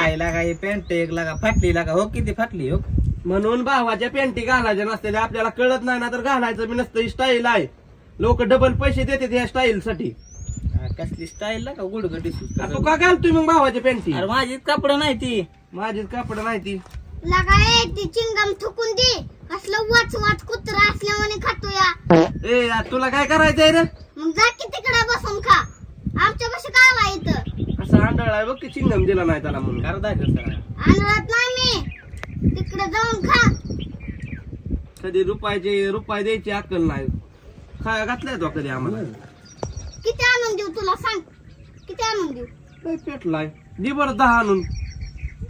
काय लागा हे पॅन्ट एक लागा फाटली लागा हो किती फाटली हो. म्हणून भावाच्या पॅन्टी घालायच्या नसते आपल्याला कळत नाही ना तर घालायचं मी नसतं. स्टाईल आहे लोक डबल पैसे देतात या स्टाईल साठी. कसली स्टाईल लागा गुडगं दिसू. तू का घालतोय मग भावाच्या पॅन्टी. अरे माझीच कपड नाही ती. माझीच कापड नाही ती. लगाय ती चिंगम थुकून दे. असलं वाच वाच कुत्रा असल्यामुळे खातो या. ए तुला काय करायचंय रे. मग जा की तिकडे बसून खा. आमच्या पाशी काय आला इथं. असं आंधळाय बघ की चिंगम दिला नाही त्याला म्हणून. करता कसं आणत नाही मी. तिकडे जाऊन खा. कधी रुपये द्यायची अक्कल नाही. काय घातलाय तो कधी आम्हाला. किती आणून देऊ तुला सांग. किती आणून देऊ. लय पेटलाय. दे बरं 10 आणून.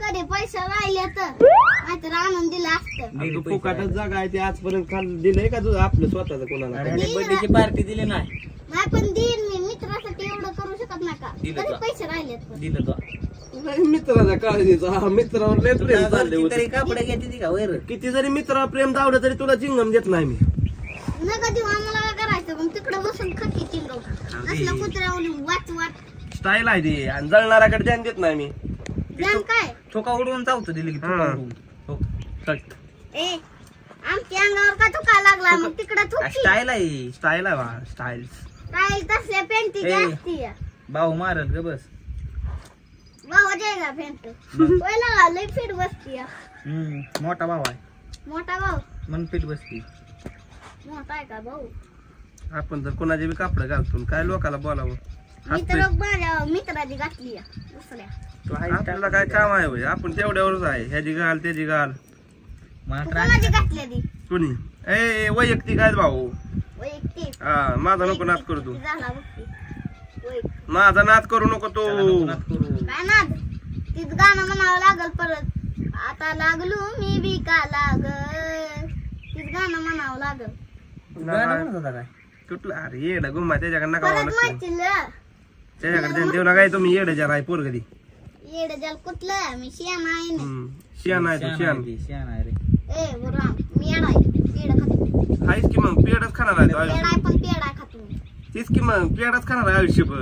कधी पैसे राहिले तर नाहीतर आणून दिलं असतं. तू फुकाटच जागा आहे ते आजपर्यंत खाल दिलंय का तुझं आपलं स्वतःच कोणाला. बर्थडेची पार्टी दिली नाही. नाही पण देईन मी. मित्रासाठी एवढं करू शकत नाही का. कधी पैसे राहिले दिलं तो मित्राचा काळजीचा. हा मित्रावर लय प्रेम चालले तरी कापड घेते का वर. किती जरी मित्रावर प्रेम दावलं तरी तुला चिंगम देत नाही मी. नका देऊ आम्हाला काय करायचं. मग तिकडे बसून खकी चिंगम असलं कुत्र्यावली वाच वाच स्टाईल आहे ती. आणि जळणाऱ्याकडे ध्यान देत नाही मी. ध्यान काय ठोका उडवून चावतो दिली की ठोका उडवून. ए आमच्या अंगावर का तुका लागला. मग तिकडे थुकी. स्टाईल आहे. स्टाईल आहे बा. स्टाईल काय तसल्या पेंटी असती. भाऊ मारल ग बस. भाऊ जायगा पेंट पहिला लय फिट बसती. मोठा भाऊ आहे. मोठा भाऊ मन फिट बसती. मोठा आहे का भाऊ. आपण तर कोणाचे बी कापड घालतो काय लोकाला बोलावं. मी तर माझ्या मित्राची घातली दुसऱ्या. आपल्याला काय काम आहे होय. आपण तेवढ्यावरच आहे. ह्याची घाल त्याची घाल. कोणाची घातली ती. कुणी ए वैयक्तिक आहे भाऊ. वैयक्तिक. हा माझा नको नाच करू तू. झाला बघ माझा नाच करू नको तू. काय नाद. तीच गाणं म्हणावं लागल परत. आता लागलो मी बी का लागल. तीच गाणं म्हणावं लागल. काय कुठलं अरे येड गुम्मा त्याच्याकडे नका परत म्हणतील त्याच्याकडे देऊ नका. तुम्ही येड जरा आहे पोरगदी. येड जल कुठलं. मी शियान आहे ना. शियान आहे तू शियान. शियान आहे रे. ए बरं मी येड आहे. पेड खातो. आहेस की मग पेडच खाणार आहे पेड आहे पण पेड आहे खातो मी. तीच की मग पेडच खाणार आहे आयुष्यभर.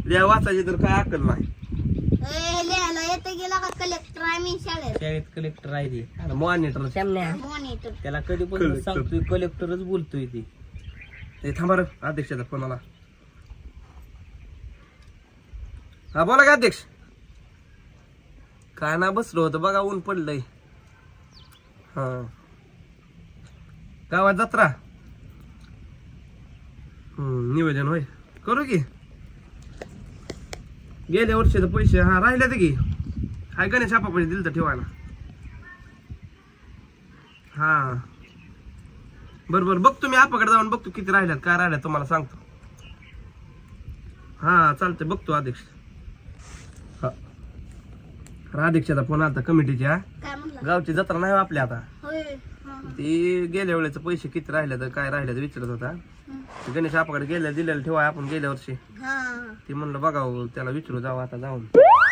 लिहा वाचायची तर काय अक्कल नाही. लिहायला येते गेला का कलेक्टर आहे मी शाळेत कलेक्टर आहे ती. Monitor monitor. त्याला कधीपासून सांगतोय कलेक्टरच बोलतोय ती. ते थांबा रे अध्यक्षाचा फोन आला. हा बोला का अध्यक्ष. काय ना बसलो होतं बघा ऊन पडलंय. हा गावात जत्रा. नियोजन होय करू की. गेल्या वर्षीचे पैसे हा राहिले ते की. हाय गणेश आपा पैसे दिल तर ठेवायला. हा बरोबर बघतो मी आपाकडे जाऊन बघतो किती राहिल्यात काय राहिल्यात तुम्हाला सांगतो. हा चालतंय बघतो अध्यक्ष. हा अध्यक्षाचा फोन आलता कमिटीच्या. गावची जत्रा नाही आपल्या आता. ती गेल्या वेळेचे पैसे किती राहिले तर काय राहिले विचारत होता. गणेश आपाकडे गेल्या दिलेलं ठेवा आपण गेल्या वर्षी. ती म्हणलं बघावं त्याला विचारू जावं आता जाऊन.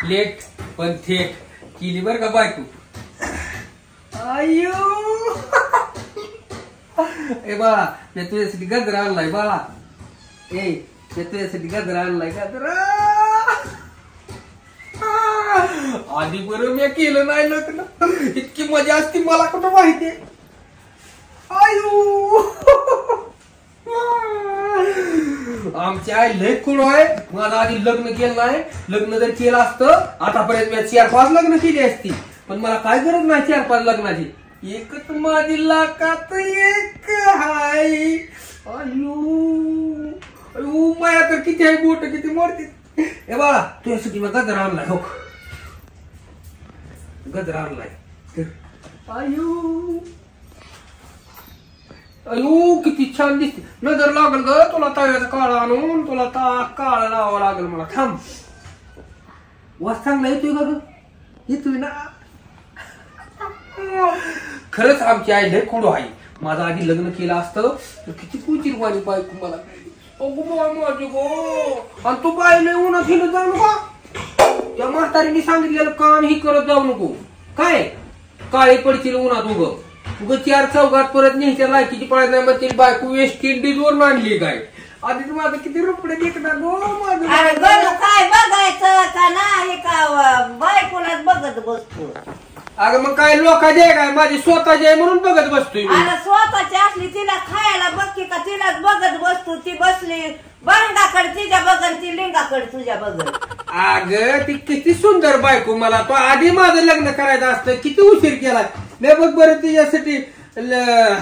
लेट पण थेट केली बर का बायको. अयो ए बाळा मी तुझ्यासाठी गजरा आणलाय बाळा. ए मी तुझ्यासाठी गजरा आणलाय गजरा. आधी बरं मी केलं नाही लग्न. इतकी मजा असती मला कुठं माहिती. आयु आमच्या आई लय खुळ आहे. माझं आधी लग्न केलं नाही. लग्न जर केलं असतं आतापर्यंत मी 4-5 लग्न केली असती. पण मला काय गरज नाही 4-5 लग्नाची. एकच माझी लाखात एक हाय. अयो अयो माया तर किती आहे बोट किती मोडते. ए बाळा तुझ्यासाठी मग गजरा आणलाय. हो गजरा आणलाय. अयो अयो किती छान दिसते. नजर लागल ग तुला तव्याचा काळा आणून. तुला काळा लावावं लागेल मला. थांब वास चांगला येतोय का ग. येतोय ना. खरंच आमची आई लय खुडो आहे. माझं आधी लग्न केलं असतं तर किती कुचीर वाणी बायको मला. माझी गो. आणि तू बाई लय उन्हात हिंडत जाऊ नका. त्या म्हातारीने सांगितलेलं काम ही करत जाऊ नको. काय काळी पडतील उन्हात उग 4 चौघात परत न्यायच्या लायकीची पळत नाही. मग ती बायको वेस्ट इंडिज वरून आणली काय. आधीच माझं किती रुपये देखणार गो माझं. काय बघायचं का नाही का बायकोलाच बघत बसतो. अगं मग काय लोकांची आहे काय माझी स्वतःची आहे म्हणून बघत बसतोय मी. अरे स्वतःची असली तिला खायला बघ का तिलाच बघत बसतो. ती बसली बंगाकडे तिच्या बघन ती लिंगाकडे तुझ्या बघन. अगं ती किती सुंदर बायको मला तो आधी माझं लग्न करायचं असतं किती उशीर केलाय नाही बघ बरं तिच्यासाठी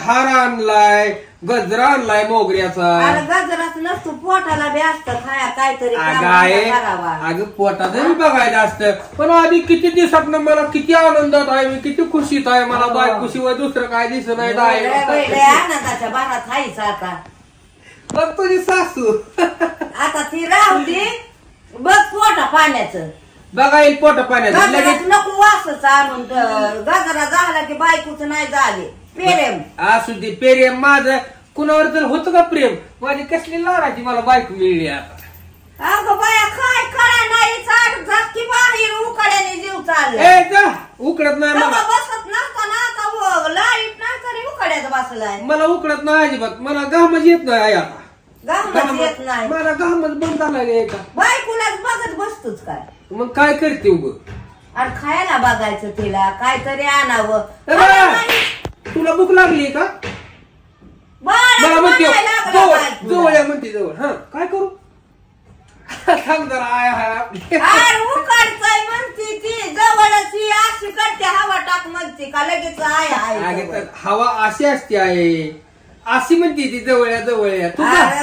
हार आणलाय गजरा आणलाय मोगऱ्याचा. अरे गजराच नसतो पोटाला बी असतं खाया काहीतरी अगं पोटात बघायचं असतं पण आधी किती दिवसात मला किती आनंदात आहे मी किती खुशीत आहे मला बायकोशिवाय दुसरं काय दिसत नाही. आनंदाच्या बारात खायचं आता. बघ तुझी सासू आता ती राहते बघ पोटा पाण्याचं बघा येईल पोटा पाण्याचं लगेच नको वासच आणून गजरा झाला की बायकोच नाही झाले प्रेम असू दे प्रेम माझं कुणावर तर होतं का प्रेम माझी कसली लाडाची मला बायको मिळली आता. अगं बाया काय करा नाही चाट झटकी बाहेर उकड्याने जीव चालला उकडत नाही मला बसत नसता ना आता लाईट नाही तरी उकड्यात बसलाय. मला उकडत नाही अजिबात मला घामच येत नाही आता. घामच येत नाही मला घामच बंद झालाय का बायकोलाच बघत बसतोच काय मग काय करते उग आणि खायला बघायचं तिला काहीतरी आणावं. तुला भूक लागली का मला म्हणते जवळ म्हणते जवळ हा काय करू थांब जरा आय उकडतय म्हणते ती जवळच अशी करते हवा टाक म्हणते का लगेच आहे हवा अशी असते आहे अशी म्हणते ती जवळ जवळ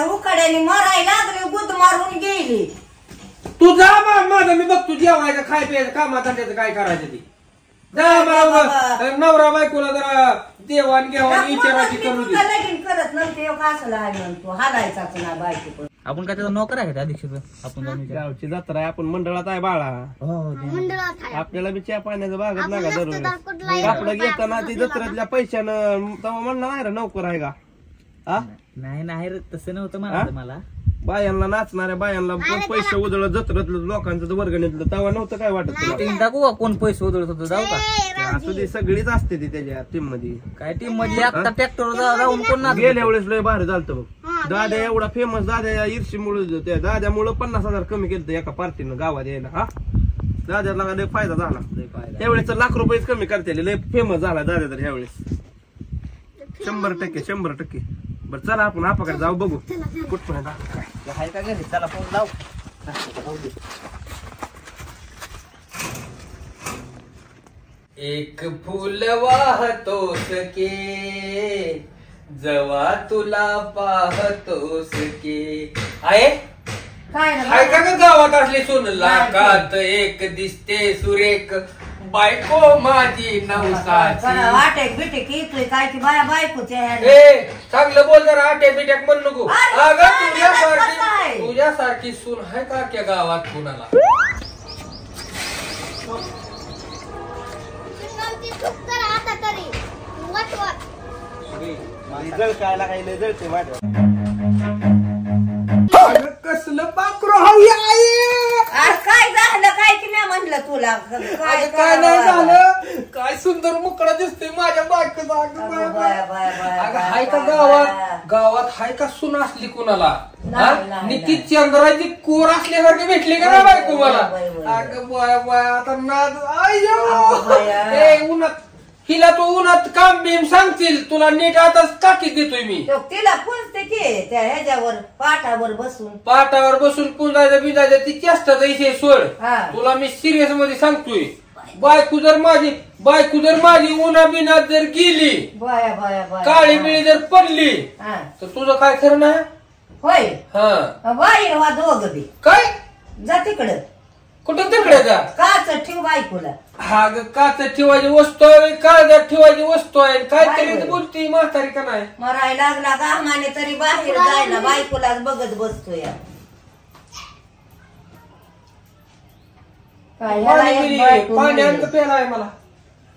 उकड्याने मरायला लागली गुद मारून गेली. तू जा माझं मी बघ तू जेवायचं खाय प्यायचं कामाधंद्याचं काय करायचं ती जा मला नवरा बायकोला जरा देवाण घेवाण विचारायची करू दे. लगीन करत नव्हते कसला आहे म्हणतो हालायचाच ना बायको. आपण काय त्याचा नोकर आहे का अध्यक्ष आपण जाऊन गावची जत्रा आहे आपण मंडळात आहे बाळा आपल्याला बी चहा पाण्याचं बागत नाही का दररोज कापड घेताना ती जत्रेतल्या पैशानं तेव्हा म्हणणार नाही रे नोकर आहे का हा नाही रे तसं नव्हतं म्हणायचं मला. बायांना नाचणाऱ्या बायांना पैसे उधळत जत्रेतलं लोकांचं वर्गणीतलं तेव्हा नव्हतं काय वाटत तुला दाखवू का कोण पैसे उधळत होतं जाऊ का असू दे सगळीच असते ती त्याच्या टीम मध्ये. काय टीम मध्ये आता ट्रॅक्टर जाऊन कोण ना गेल्या वेळेस लय भारी झालतं बघ दाद्या एवढा फेमस दाद्या ईर्षीमुळे त्या दाद्यामुळे 50,000 कमी केलं एका पार्टीनं गावात यायला. हा दाद्याला लय फायदा झाला त्यावेळेस लाख रुपयेच कमी करते लय फेमस झाला दाद्या तर ह्यावेळेस 100%. बरं चला आपण आपाकडे जाऊ बघू कुठपर्यंत आहे का घरी चला फोन लाव. एक फुल वाहतोस के जवा तुला पाहतोस के आहे काय का गावात असले सोन लाकात एक दिसते सुरेख बायको माझी नवसाची. वाटेक बिटेक येतोय काय की बाया बायकोच्या चांगलं बोल जरा आटे बिट्याक म्हण नको. अगं तुझ्यासारखी सून आहे का त्या गावात कुणाला. जळकायला काही लय जळते माझ्या कसलं पाखरू हवी आज काय झालं काय की मी म्हणलं तुला काय नाही झालं काय सुंदर मुकडा दिसतोय माझ्या बायकोचा. हाय का गावात हाय का सून असली कुणाला निकी चंद्राची कोर असल्यासारखी भेटली का ना बायको मला. अगं बाय आता नाद उन्हात हिला तो उन्हात काम बिम सांगतील तुला नीट आताच टाकीत देतोय मी. तिला पुंजते की त्या ह्याच्यावर पाटावर बसून पुंजायचं बिंजायचं ती चेष्टा इथे सोड. तुला मी सिरियस मध्ये सांगतोय बायको जर माझी उन्हा बिनात जर गेली काळी बिळी जर पडली तर तुझं काय खरं नाही. होय हा बाहेर वा दोघ बी काय जा तिकडं कुठं तिकडे जा काच ठेव बायकोला. हा ग काच ठेवायची वस्तू आहे काळजात ठेवायची वस्तू आहे काहीतरी बोलती म्हातारी का नाही. मरायला लागला गामाने तरी बाहेर जायला बायकोलाच बघत बसतोय. पाण्यात प्यायला आहे मला.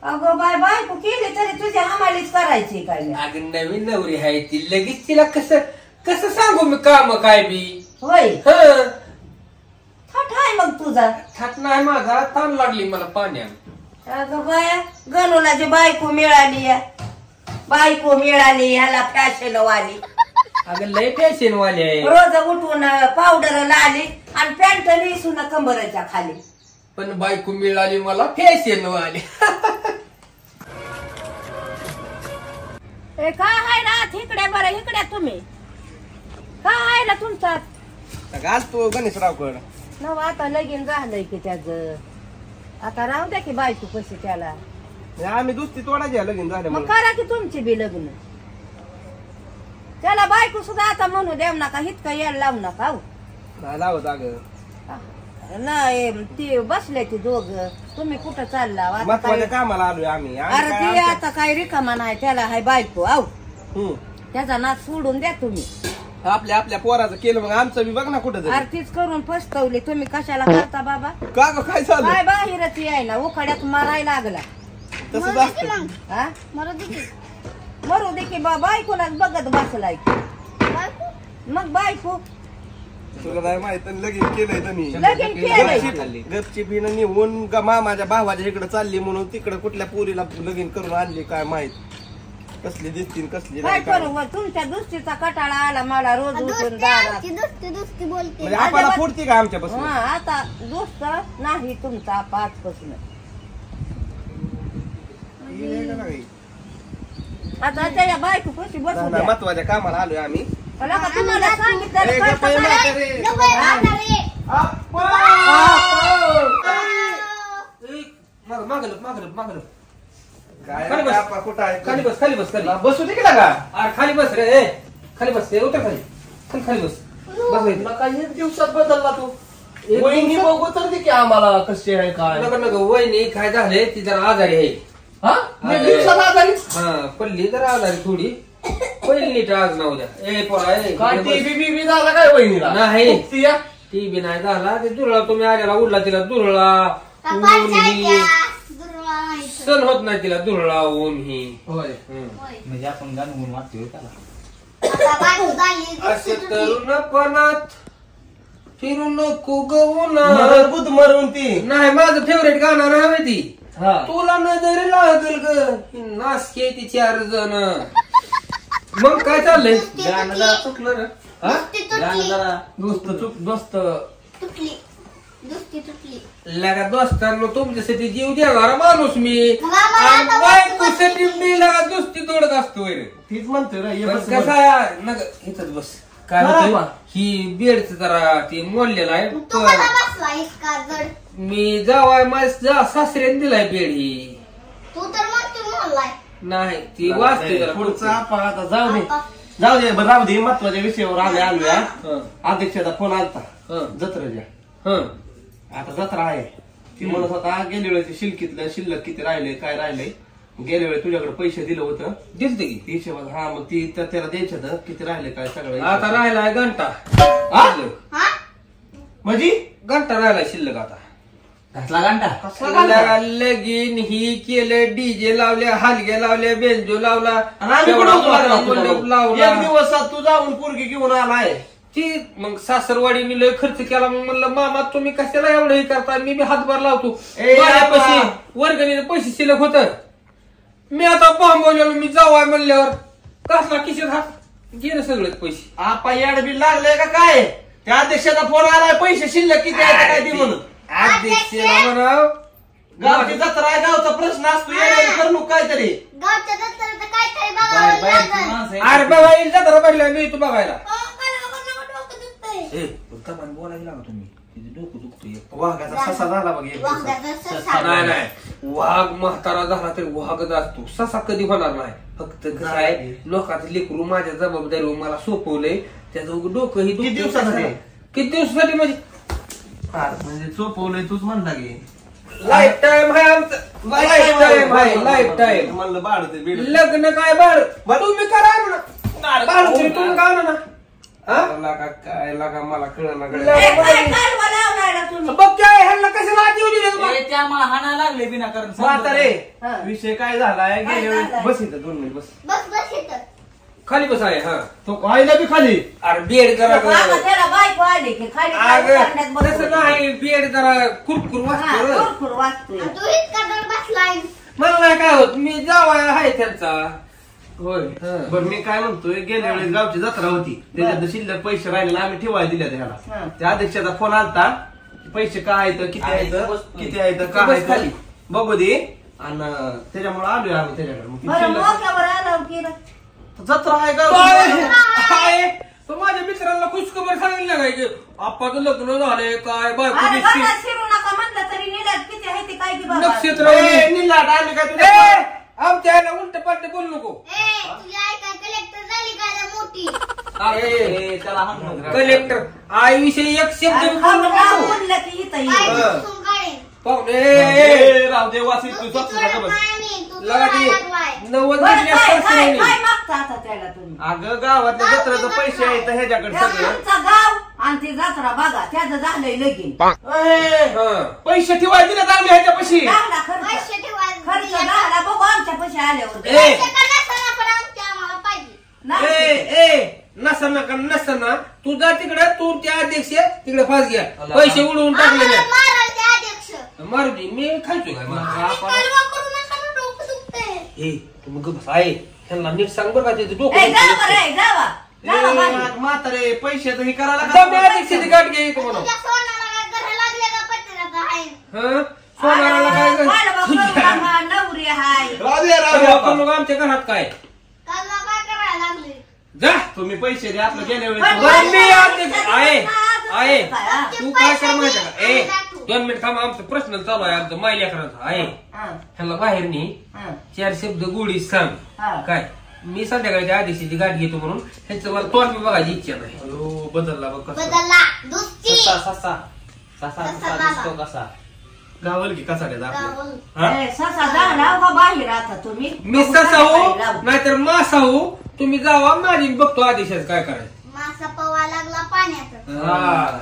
अगं बायको केली तरी तुझ्या हमालीच करायची काय. अगं नवीन नवरी आहे ती लगेच तिला कसं सांगू मी काम काय बी. होय थाट मग तुझा थाट नाही माझा ताण लागली मला पाण्यात. अगं बाया गणूला बायको मिळाली ह्याला फॅशन वाली. अगं लय फॅशन वाली आहे. रोज उठून पावडर लाली आणि पॅन्ट लिसून कंबरच्या खाली. पण बायको मिळाली मला फॅशन वाली. ए काय आहे ना इकडे बरं इकडे तुम्ही काय आहे ना तुमचा घाल तू गणेशरावकड. नव आता लगीन झालंय की त्याच आता राहू द्या की बायको कशी त्याला आम्ही दुसरी तोडायची लगीन झालं मग करा की तुमची बी लग्न त्याला बायको सुद्धा आता म्हणू देऊ नका इतकं यायला लावू नका हो. नाही लावत अगं. नाही ती बसले ती दोघ तुम्ही कुठं चालला आता महत्वाच्या काय- कामाला आलोय आम्ही. अरे ती आता काय रिकामा नाही त्याला हाय बायको आहो हम्म. त्याचा नाच सोडून द्या तुम्ही आपल्या पोराचं केलं मग आमचं बी बघ ना कुठं अरे तीच करून फसतवली तुम्ही कशाला करता बाबा का ग काय झालं काय बाहेरच यायला उखाड्यात मारायला लागला तसंच मरू दे की असतं. मग हा मरू दे की. मरू दे की बायकोलाच बघत बसलाय की. बायको? मग बायको तुला नाही माहित लगीन केलंय तुम्ही. लगीन केलंय गपची बिन निघून मामाच्या भावाच्या इकडे चालली म्हणून तिकडे कुठल्या पोरीला लगीन करून आणली काय माहित कसली दिसतील कसली काय नाही काय. करू मग तुमच्या दुसरीचा कटाळा आला मला रोज उठून दारात दुसरी बोलते म्हणजे आपल्याला फुटती का आमच्या पासून. हा आता दोस्त नाही तुमचा पाचपासून आता त्याच्या बायको कशी बसू द्या महत्वाच्या कामाला आलोय आम्ही. मला का तुम्हाला सांगितलं ए, कळतं गप्प आहे का? म्हातारे. मागलं काय खाली बस. बापा, कुठं आहे? खाली बस खाली बस खाली बसू दे की लागा. अरे खाली बस रे ए खाली बस उतर खाली खाली खाली बस बस इथे. तुला काही एक दिवसात बदलला तू. एक वहिनी दिवसात- बघू तर दे की आम्हाला कशी आहे काय. नका नका वहिनी काय झाले ती जरा आजारी आहे. हा? मी दिवसात आजारी. हा पडली जरा आजारी थोडी पहिली नीट आज ना उद्या ए पोरा ए काय इकडे बस. टीव्ही बीव्ही झाला काय वहिनीला? नाही. फुगती या? ती बी नाही झाला ते दुरळा तुम्ही आलेला उडला तिला दुरळा ऊन ही सण होत नाही तिला दुरळा ऊन ही होय. म्हणजे आपण गाणं म्हणून वाटतोय त्याला. असे तरुणपणात फिरू नको मरण बुध मरून ती. नाही माझं फेवरेट गाणं नाही होय ती हा. तुला नजर लागल ग नासके ती 4 जण मग काय चाललंय गाणं जरा चुकलं रे. हा? गाणं जरा दोस्त चुक दोस्त. तुटली दुसरी तुटली लगा दोस्तांनो तुमच्यासाठी जीव देणारा माणूस मी मग आम्हाला आणि आता बायकोसाठी मी लगा दोस्ती तोडत असतोय रे. तीच म्हणतोय रे. ये पण बस, कसं बस. आहे नग इथंच बस काय हा. होतंय ही बेडच जरा ते मोडलेलं आहे तू कसा बसला इतका जड मी जावाय माझ्या सासऱ्याने दिलाय बेड ही तू तर म्हणतो मोडलाय नाही ती वाचते जरा पुढचा आपण आता जाऊ दे. आता. जाऊ दे बरं राहू दे. महत्वाच्या विषयावर आम्ही आलोया. हं, अध्यक्षाचा फोन आलता हं, जत्रेच्या. हं. आता जत्रा आहे ती म्हणत होता गेल्या वेळेस शिल्लकीतलं शिल्लक किती राहिले काय राहिले गेल्या वेळेस तुझ्याकडे पैसे दिलं होतं दिसते की ती हिशोबात. हा मग ती त्याला द्यायचं होतं किती राहिले काय सगळं आता राहिलाय घंटा हा? हा म्हणजे घंटा राहिलाय शिल्लक आता घातला घंटा. लगा लगीन ही केलं डीजे लावले हलगे लावले बेंजो लावला आणि आम्ही कुठं होतो शेवळा आता मंडप तुझ्याकडं? लावला एक दिवसात तू जाऊन पोरगी घेऊन आलाय. ती मग सासरवाडीने लय खर्च केला मग म्हणलं मामा तुम्ही कशाला एवढं हे करता मी बी हातभार लावतो ए, माझ्यापाशी बाबा. वर्गणीचे पैसे शिल्लक होत मी आता पांबवलेलो मी जावाय म्हणल्यावर कसला किशोर हात गेलं सगळेच पैसे आपा याड बिल लागलंय का काय? त्या अध्यक्षाचा फोन आलाय पैसे शिल्लक किती आहे काय ती म्हणून. अध्यक्षाला म्हणाव गावची जत्रा आहे गावचा प्रश्न असतो येण्याची करमणूक काहीतरी. गावच्या दत्तराचं काहीतरी बाहेर बघावं बाहेरची लागल. माणसं अरे आहेत. बाबा येईल जत्रा पडल्या मी तू बघायला डोकं दुखतंय. बोलायला लागा तुम्ही तिथे डोकं दुखतोय वाघाचा ससा झाला बघ एक दिवसात. वाघाचा ससा. नाही नाही वाघ म्हातारा झाला तरी वाघच असतो ससा कधी होणार नाही फक्त कसं आहे लोकांचं लेकरू माझ्या जबाबदारीवर मला सोपवलंय त्याचं डोकं ही किती दिवसासाठी? किती दिवसासाठी म्हणजे हा, म्हणजे चोपवलंय तूच म्हणला की लाईफ टाइम आहे आमचं लाईफ टाइम आहे लाईफ टाइम म्हणलं बाळ ते बीड. लग्न काय बाळ तुम्ही करा ना बाळ तुम्ही काय ना हा? लागा काय लागा मला कळना ए, काय कालवा लावलाय तुम्ही बघ काय ह्यांना कशाला आत येऊ दिले तुम्हाला? ए, त्या मला हाणायला लागले विनाकारण. म्हातारे हा. विषय काय झालाय काय गेल्या वेळेस झालाय? बस इथं 2 मिनिट बस. बस बस इथं. खाली बस आहे हा तो आईला बी खाली. अरे बेड करा आता त्याला बायको आली की खाली अगं पाण्यात तसं नाही बेड जरा कुरकुर वाजतो रे. कुरकुर वाचतोय आणि तू इतका जड बसलाय. मला नाही काय होत मी जावाय आहे त्यांचा होय हं. बरं मी काय म्हणतोय गेल्या वेळेस गावची जत्रा होती त्याच्यात शिल्लक पैसे राहिले आम्ही ठेवायला दिले हं. त्याला. त्या अध्यक्षाचा फोन आलता पैसे काय आहेत किती आहेत आहे, बस. किती आहेत काय बस खाली. आहेत बघू दे आणि त्याच्यामुळे आलोय आम्ही त्याच्याकडे मग बरं किती मोक्यावर आलं की रे. जत्रा आहे का काय तो माझ्या मित्रांना खुशखबर सांगितलं काय की आप्पाचं लग्न झालंय काय बायको अरे दिसते घरात शिरू नका म्हणलं तरी निलात किती आहे ते काय की बाबा नक्षत्र ए, निलाट, आम्ही काय तुझ्या आमच्या आईला उलट पालट बोलू नको तुझी आई काय कलेक्टर झाली काय मोठी ए, त्याला हाणू नको. कलेक्टर आईविषयी एक शब्द अरे बी खाऊन बोलू राव नको. म्हणलं की इथं काय ये. दिसून काढेन. पाहुणे ए, राव दे वासी तू नुसती स्वतः चोरत का बस. नाही मी, तू लगा चोरायला ती लागलाय. 90 बरं, जिल्ह्यात काय सासरे काय नाही. काय मागता आता त्याला तुम्ही अगं गावातल्या जत्राचं पैसे आहेत ह्याच्याकडे त्या सगळं तुमचं गाव आणि ती जत्रा बघा त्याचं झालंय लगीन ए, हं. पैसे ठेवायचे दिलेत आम्ही ह्याच्यापाशी लागला खर्च पैसे ठेवायला खर्च लागला बघू आमच्या पैसे आल्यावर ए, पैसे का नसताना पण आमच्या आम्हाला पाहिजे. नाही. ए नसताना तू जा तिकडे तू त्या अध्यक्ष तिकडे फास घ्या पैसे उडवून टाकले आम्हाला मारायला ते अध्यक्ष. मारुती मी खायचो काय मला? आम्ही कालवा करू नका ना, डोकं दुखतंय. ए तुम्ही गप्प आहे ह्यांना नीट सांग बरं का त्याचं डोकं ए, जावा दुखतं. रे, जावा. जावा बाई. ए, म्हातारे पैशाचं हे करायला जा त्या का अध्यक्षाची गाठ घे इथं म्हणून तुझ्या सोनाला काय घरं लागले का पत्राचं आहे? हं? सोनाराला काय अरे, कालवा करू नका, नवरी हाय राहू दे, राहू दे सोनारा बाबा. करू नका आमच्या घरात काय कालवा काय करायला लागले? जा तुम्ही पैसे द्या आपलं गेल्या पण वेळेस बरं, मी अध्यक्ष आहे आहे. तू काय कर माहिती का ए 2 मिनिट थांब आमचं प्रश्न चालू आहे आमचं माय लेकरांचं आहे हा, ह्यांना बाहेर नी हा. 4 शब्द गोडी सांग हा. काय मी संध्याकाळच्या आदेशाची गाठ घेतो म्हणून ह्यांचं मला तोंड बी बघायची इच्छा नाही अयो, बदलला बघ कसं बदलला दुसरी ससा दिसतो कसा गावल की कसा द्या गावल. ए, ससा जाणार का बाहेर आता तुम्ही मी ससा हो नाहीतर मासा हो तुम्ही जावा माझी बघतो आदेशाचं काय करायचं मासा पवा लागला पाण्यात.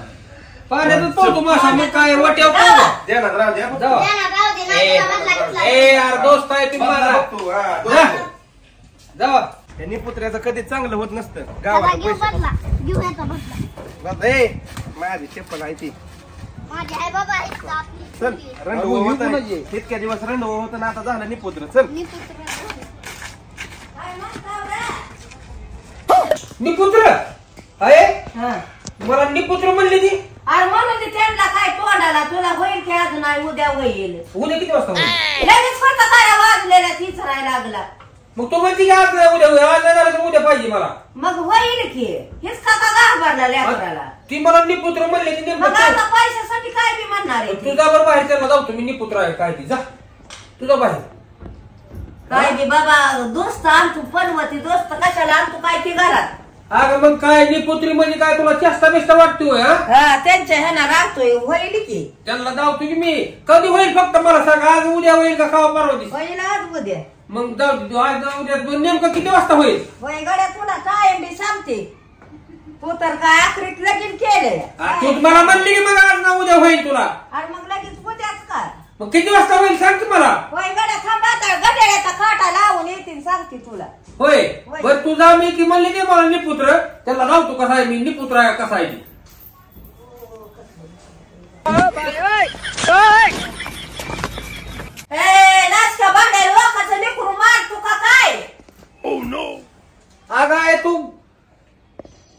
पाण्यातच पोहतो मासा मग काय वाट्यावर पोहतो. द्या ना राहू द्या जावा राहू दे, नाही तुला बदला घेतला. ए यार दोस्त आहे तुम्ही मला बघतो, हा, जा. जावा त्यांनी पुत्र्याचं कधी चांगलं होत नसतं त्याला गावाला घेऊ पैसे बदला. घेऊ याचा बदला. बस, ए माझी चप्पल आहे ती माझी आई बाबा आहेत का आपली? चल रणडू अहो, होत कोणाची? इतक्या दिवस रणडू होत ना आता झालं निपुत्र चल मी पुत्र. काय म्हणताव रे? निपुत्र आहे हा. मला निपुत्र म्हणले ती अरे म्हणून ते त्यांना काय तोंडाला तुला होईल की अजून नाही उद्या होईल उद्या किती वाजता होईल? लगेच फक्त काय वाजलेला तीच राहायला लागला मग तो म्हणते की आज नाही उद्या होईल आज नाही झालं तर उद्या पाहिजे मला मग होईल की हेच का घाबरला लेकराला ती मला निपुत्र म्हणले की मग नेमकं आता पैशासाठी काय बी म्हणणार आहे ती? तुझा बरं बाहेर त्यांना जाऊ तुम्ही निपुत्र आहे काय ती जा तुझा बाहेर काय बी बाबा दोस्त आणतो पनवती दोस्त कशाला आणतो काय ती घरात अगं मग काय निपुत्री म्हणजे काय तुला चेष्टा बिस्ता वाटतोय हा हा त्यांच्या ह्याना राहतोय होईल की त्यांना जाऊ की मी कधी होईल फक्त मला सांग आज उद्या होईल का खावा परवा दिवशी होईल आज उद्या मग जाऊ आज जाऊ उद्या नेमकं किती वाजता होईल होय गड्या तुला काय बी सांगते तू तर काय आखरीत लगीन केलंय तू मला म्हणली की मग आज ना उद्या होईल तुला अरे मग लगेच उद्याच का मग किती वाजता होईल सांग की मला होय गड्या थांब आता गड्याचा खाटा लावून येतील सांगते तुला होय होय. बर तुझा मी की म्हणली की मला निपुत्र त्याला लावतो कसा आहे मी निपुत्र आहे कसा आहे ती. नाचका भांड्या लोकांचं लेकरू मारतो का काय अगं आहे तू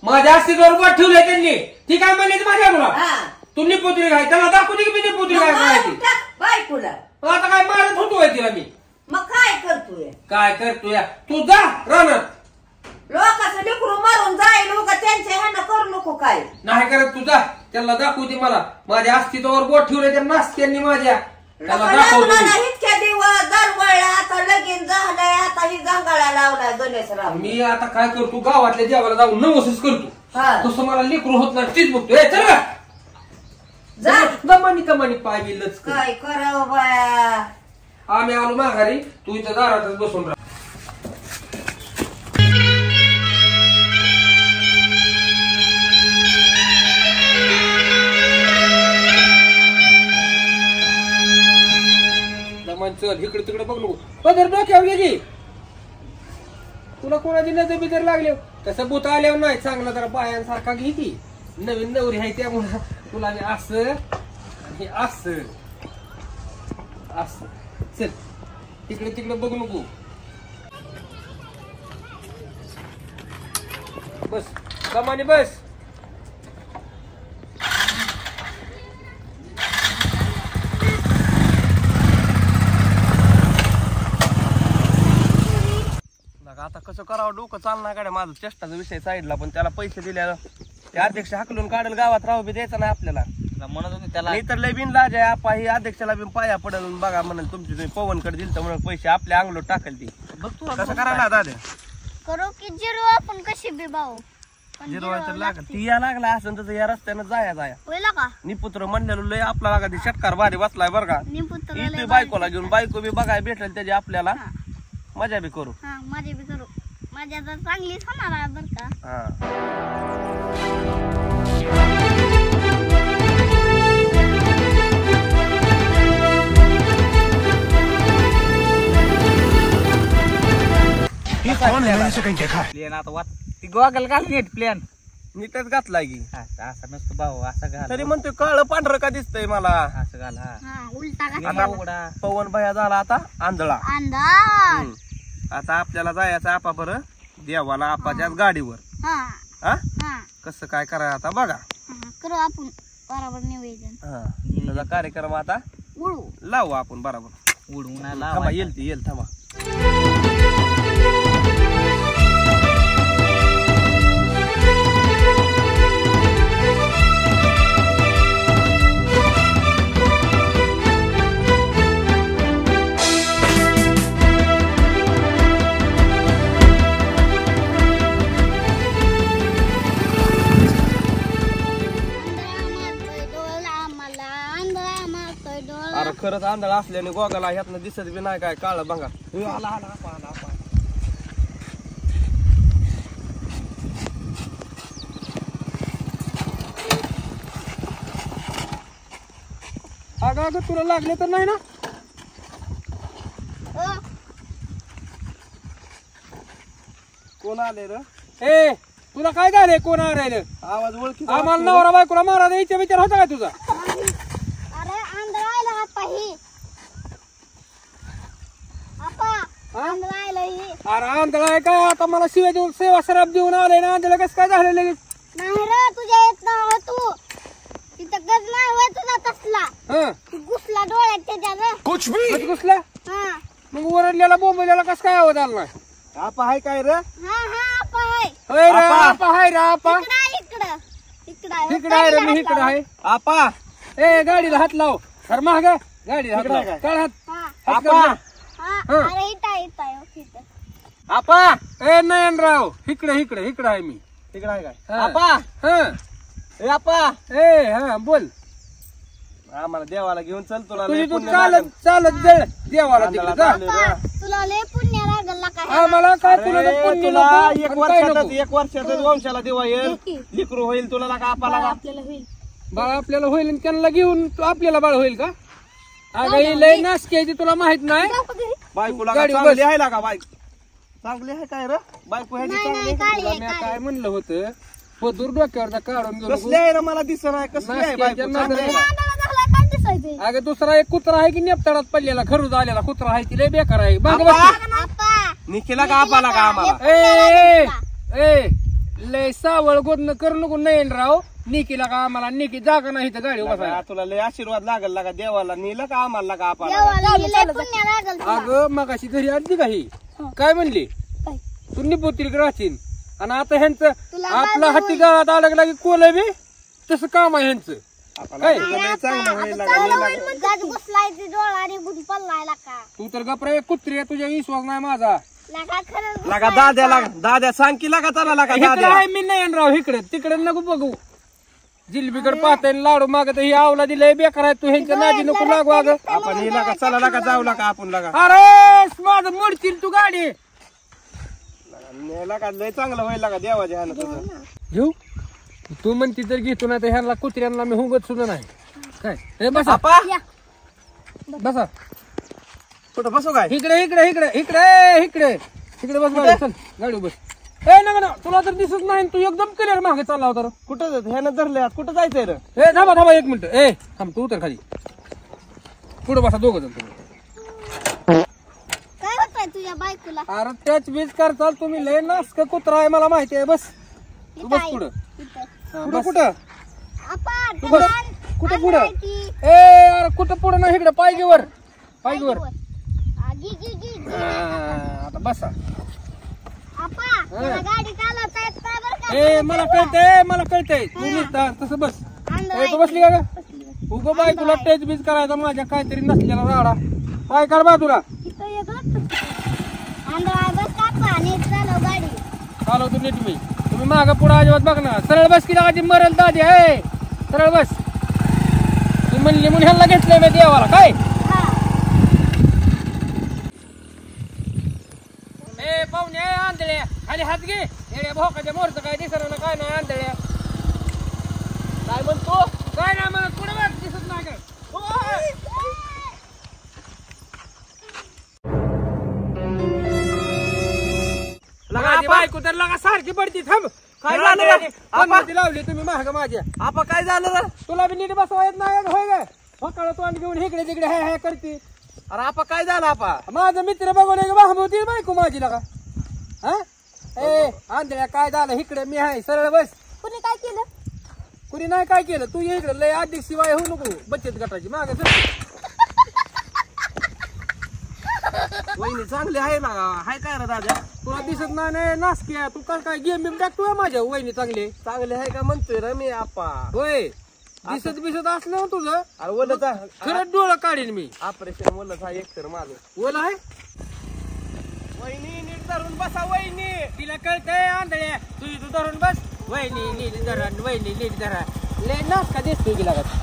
माझ्या अस्तित्वावर बोट ठेवलंय त्यांनी ती काय म्हणली ती माझ्या तुला हा. तू निपुत्री काय त्याला दाखवू दे की मी निपुत्री काय करायची बायकोला मग आता काय मारत होतोय तिला मी मग काय करतोय काय करतोय तू जा रानात लोकांचं लेकरू मारून जाईल लोक त्यांच्या ह्यांना करू नको काय नाही करत तू जा त्याला दाखवू दे मला माझ्या अस्तित्वावर बोट ठेवलंय त्या नास्त्यांनी माझ्या त्याला दाखवतो लग्नाला मी. इतक्या दिवस दरवळला आता लगीन झालंय आता ही गंगाळा लावलाय गणेशराव मी आता काय करतो गावातल्या देवाला जाऊन नवसच करतो हा. तसं मला लेकरू होत नाही तीच बघतो ए चल का जा दमानी कमानी पाय बी लचक काय करावं बाया आम्ही आलो माघारी तू इथं दारातच बसून राहा दमान चल इकडे तिकडे बघ नको पदर डोक्यावर घे की तुला कोणाची नजर बिजर लागले तसं बुत आल्यावर नाही चांगला जरा बायांसारखा घे की नवीन नवरी आहे त्यामुळं तुला मी असं हे असं असं चल तिकडे तिकडे बघू नको बस कमानी बस आता कसं करावं डोकं चालणार गाड्या माझं चेष्टाचा विषय साईडला पण त्याला पैसे दिल्यावर ते अध्यक्ष हाकलून काढेल गावात राहू बी द्यायचं नाही आपल्याला म्हणत होते त्याला नाही तर लय बिन लाज आहे आपा ही अध्यक्षाला बिन पाया पडेल बघा म्हणाल तुमची तुम्ही पवनकडे दिल तर म्हणून पैसे आपल्या अंगलो टाकेल ती बघ तू कसं करायला दादा करू की जिरू आपण कशी बी भाऊ पण जिरवायचं लागल ती या लागला असं तसं या रस्त्यानं जाया होईल का निपुत्र म्हणलेलो लय आपला लागा ती षटकार भारी बसलाय बरं का निपुत्र इथे बायकोला घेऊन बायको बी बघाय भेटेल त्याची आपल्याला मजा बी करू हा माझे बी करू माझ्या तर चांगलीच होणार आहे बरं का हा प्लॅन आता वाट ती गॉगल घाल नीट प्लॅन नीटच घातलाय की असं नसतं भाऊ असं घाल तरी म्हणतोय काळ पांढरं का दिसतंय मला असं घाल हा हा उलटा आता का उघडा पवन भया झाला आता आंधळा अंदाज आता आपल्याला जायचं आपा बरं देवाला आपाच्याच गाडीवर हा हा हा कसं काय करायचं आता बघा हा, करू आपण बरोबर निवेदन हा त्याचा कार्यक्रम आता उडू लावू आपण बरोबर उडवून थांबा येईल थांबा अरे खरंच आंधळा असल्याने गोगाला ह्यातनं दिसत बी नाही काय काळ बघा आला आला आपा आला आपा अगं तुला लागले तर नाही ना कोण आले र ए तुला काय झालंय कोण राहिलं आवाज ओळखी आम्हाला नवरा बायकोला मारा द्यायचा विचार होता का तुझा अरे आंधळायला आपा ही आपा आंधळायला ही अरे आंधळा आहे का आता मला शिवाय देऊन सेवा सराप देऊन आले ना आंधळा कसं काय झालं लगेच नाही रे तुझ्या येत ना तू तिथं गज नाही होय तुझा तसला हं तू घुसला डोळ्यात त्याच्या कधी घुसला हा मग ओरडलेला बोंबलेला कसं काय आवाज आला नाही आपा हाय काय र हा हा आपा आहे होय रे आपा. आपा हाय रे आपा इकडं इकडं इकडे आहे रे मी इकडे आहे आपा ए गाडीला हात लाव सर महाग गाडीला हात लाव काढ हात हा हात आपा. काढ. हा अरे इथं आपा ए नयनराव इकडे इकडे इकडे आहे मी तिकडे आहे काय हा. आपा हं ए आपा ए हा बोल आम्हाला देवाला घेऊन चल तुला तुझी लय तू पुण्य चालत लागेल. चालत जळ देवाला तिकडे जा आपा तुला लय पुण्य लागल का आम्हाला काय तुला अरे, तर पुण्य तुला नको, एक आणि काय वर्षातच नको. एक वर्षातच वंशाला देवा येईल नक्की. लिकरू होईल तुला लागा आपा लागा आपल्याला होईल बाळ आपल्याला होईल आणि त्यांना घेऊन आपल्याला बाळ होईल का अगं ही लय नासकी आहे ती तुला माहित नाही बायको लागा गाडी चांगली बस. आहे लागा बायको चांगली आहे काय र बायको ह्याची नाही चांगली नाही काळी तुला आहे मी काळी काय म्हणलं होतं पदूर डोक्यावर काढून घेऊ कसली आहे ना मला दिसत नाही कसली आहे नासकी बायको त्यांना चांगली आहे जरा- का? आंधळा झाला काय दिसायचं अगं दुसरा एक कुत्रा आहे की नेपताडात पडलेला खरूज आलेला कुत्रा आहे की लय बेकार आहे बघ आपा. बघ. आपा निखिला का आपा लागा आम्हाला ए ए लय सावळ गोदन करू नको नयन राव निकीला का आम्हाला निकी जागा नाही तर गाडी बसायला लागा, तुला लय आशीर्वाद लागल लागा देवाला नेलं का आम्हाला लागा आपा देवाला लय पुण्य लागल तुला. अगं मगाशी घरी आली का ही काय म्हणली काय? तू निपुत्री राहशील आणि आता ह्यांचं तुला आपला काय हाती गावात अडकला की कोल बी तसं काम आहे ह्यांचं काय? लय चांगलं होईल लागा चांगलं लय होईल लागा. म्हणजे गाज घुसलाय ती डोळा निघून पडलाय का तू तर गपरा एक कुत्री आहे तुझ्या विश्वास नाही माझा लागा खरंच लागा दाद्या लागा दाद्या सांग की लागा चला लागा इकडे दाद्या आहे मी नाही राव इकडे तिकडे नको बघू जिलबीकडे पाहताय लाडू मागत ही आवला दिलंय बेकार आहे तू ह्यांच्या नादी नको लागू अगं आपण हे लागा चला लागा जाऊ लागा आपण लागा अरे माझं मोडतील तू गाडी लागा लय चांगलं होईल लागा देवाच्या ह्यानं तुझं घेऊ तू म्हणती तर घेतो ना तर ह्यांना कुत्र्यांना मी हुंगत सुद्धा नाही काय हे बसा आपा या बसा कुठं बसू काय इकडे इकडे इकडे इकडे इकडे इकडे बस गाडी चल गाडी बस ए नका ना तुला तर दिसत नाही तू एकदम क्लिअर मागे चालला होता रे. कुठं ह्यानं धरले कुठं जायचंय रे ए थांबा थांबा एक मिनिट ए थांब तू उतर खाली पुढे बसा दोघं जण तुम्ही काय होतंय तुझ्या बायकोला अरे त्याच बीज करताल तुम्ही लय नासक कुत्रा आहे मला माहिती आहे बस तू बस पुढं इथं. हा, कुठं बस. कुठं आपा तू बस. त्याला कुठं अंधार पुढं आहे ती. ए अरे कुठं पुढं ना इकडे पायगीवर पायगीवर गी गी गी गी. आता बसा आपा त्याला गाडी चालवता येत नाही बरं का? ए मला कळतंय तू नुसता तसं बस ए, तू बसली का ग उगं बाई तुला टेच बीज करायचा माझ्या काहीतरी नसलेला राडा काय कर बा तुला इथं एक लटकन. आंधळा बस कापा नीट चालव गाडी. चालवतो नीट मी तुम्ही मागं पुढे अजिबात बघ ना सरळ बस की आधी मरल दादी आहे सरळ बस ती म्हणली म्हणून ह्याला घेतलंय मी देवाला काय हा. ए पाहुणे आंधळ्या खाली हात घे येड्या भोकाच्या मोरचं काय दिसणार ना काय नाही आंधळ्या काय म्हणतो काय नाही म्हणत पुढे बघ दिसत नाही काय बायको तर लगा सारखी पडती थांब काय झालं पन्नासी लावली तुम्ही महाग माझ्या आपा काय झालं रे तुला बी नीट बसवा येत नाही होय ग फकाळ तोंड घेऊन इकडे तिकडे हाय हाय करते अरे आपा काय झालं आपा माझा मित्र बघून एक होती बायको माझी लगा हा ए आंधळ्या काय झालं इकडे मी आहे सरळ बस कुणी काय केलं? कुणी नाही काय केलं तू ये इकडे लय अध्यक्ष शिवाय होऊ नको बचत गटाची मागे वहिनी चांगली आहे ना हाय काय रे दादा तुला दिसत नाही नासक्या तू काय गेम बिम टाकतोय माझ्या वहिनी चांगले चांगली आहे का म्हणतोय रे मी आपा होय दिसत बिसत असलं ना तुझं अरे बोलत खरंच डोळं काढीन मी ऑपरेशन बोलत हा एकतर माझं बोल आहे वहिनी नीट धरून बसा वहिनी तिला कळतंय आंधळ्या तुझी तू धरून बस वहिनी नीट धरण वहिनी नीट धरा लय नासका दिसतोय की लागत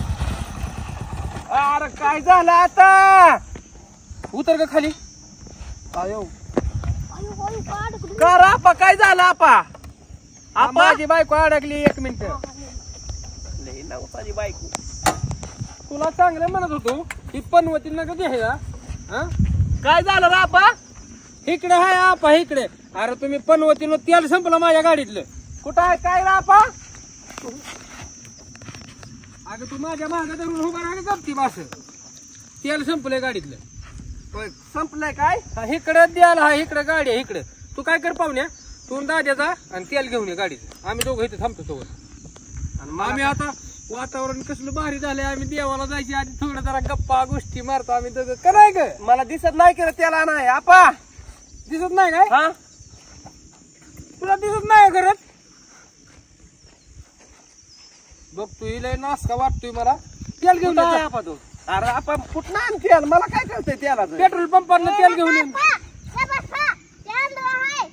अरे काय झालं आता उतर का खाली आयो अयो अयो काढ कुठं? का रे आपा काय झालं आपा आपा माझी बायको अडकली 1 मिनिट लई नवसाची बायको तुला चांगलं म्हणत होतो ही पनवती नका घ्यायला हा काय झालं रे आपा इकडे आहे आपा इकडे अरे तुम्ही पनवतीनं तेल संपलं माझ्या गाडीतलं कुठं आहे काय रे आपा अगं तू माझ्या मागे धरून उभा राहा जपती मास तेल संपलंय गाडीतलं होय, संपलंय काय हा इकडे द्यायला हा इकडे गाडी आहे इकडे तू काय कर पाहुण्या तू दाद्या जा आणि तेल घेऊन ये गाडीत आम्ही दोघं इथे थांबतो सोबत आणि आम्ही आता वातावरण कसलं भारी झालंय आम्ही देवाला जायची आधी थोडं जरा गप्पा गोष्टी मारतो आम्ही दोघं का नाही ग मला दिसत नाही की रे त्याला नाही आपा दिसत नाही काय हा तुला दिसत नाही घरात बघ तू लय नासका वाटतोय मला तेल घेऊन कुठं आहे ये आपा तू अरे आपण कुठं आणते मला काय कळतंय त्याला पेट्रोल पंपावर तेल घेऊन ये आपा, त्या बसा. त्या आंधळा आहे.